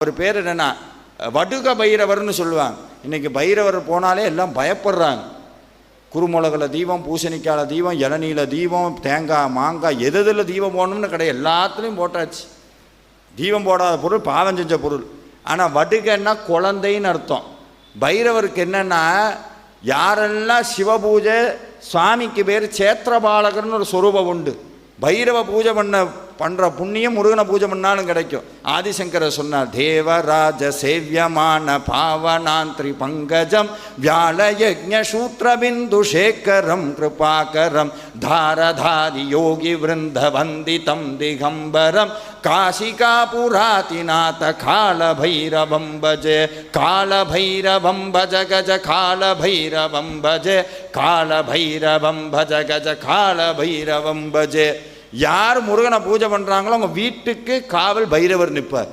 ஒரு பேர் என்னென்னா வடுக பைரவர்னு சொல்லுவாங்க. இன்றைக்கி பைரவர் போனாலே எல்லாம் பயப்படுறாங்க. குருமுளகில் தீபம், பூசணிக்கால தீபம், இளநீல தீபம், தேங்காய் மாங்காய் எதில் தீபம் போடணும்னு கிடையாது, எல்லாத்துலேயும் போட்டாச்சு. தீபம் போடாத பொருள் பாவம் செஞ்ச பொருள். ஆனால் வடுகன்னா குழந்தைன்னு அர்த்தம். பைரவருக்கு என்னென்னா யாரெல்லாம் சிவபூஜை, சுவாமிக்கு பேர் சேத்திரபாலகர்னு ஒரு சொரூபம் உண்டு. பைரவ பூஜை பண்ணுற புண்ணியம் முருகனை பூஜை பண்ணாலும் கிடைக்கும். ஆதிசங்கரர் சொன்னார், தேவராஜ சேவியமான பாவனாந்திரி பங்கஜம் வியாழ யஜ்ஞ சூத்ரபிந்து சேகரம் கிருபாகரம் தாரதாரி யோகி விருந்த வந்திதம் திகம்பரம் காசிகாபுராதிநாத காலபைரவம் பஜே காலபைரவம் பஜ கஜ காலபைரவம் பஜே காலபைரவம் பஜ கஜ காலபைரவம் பஜே. யார் முருகனை பூஜை பண்ணுறாங்களோ அவங்க வீட்டுக்கு காவல் பைரவர் நிற்பார்.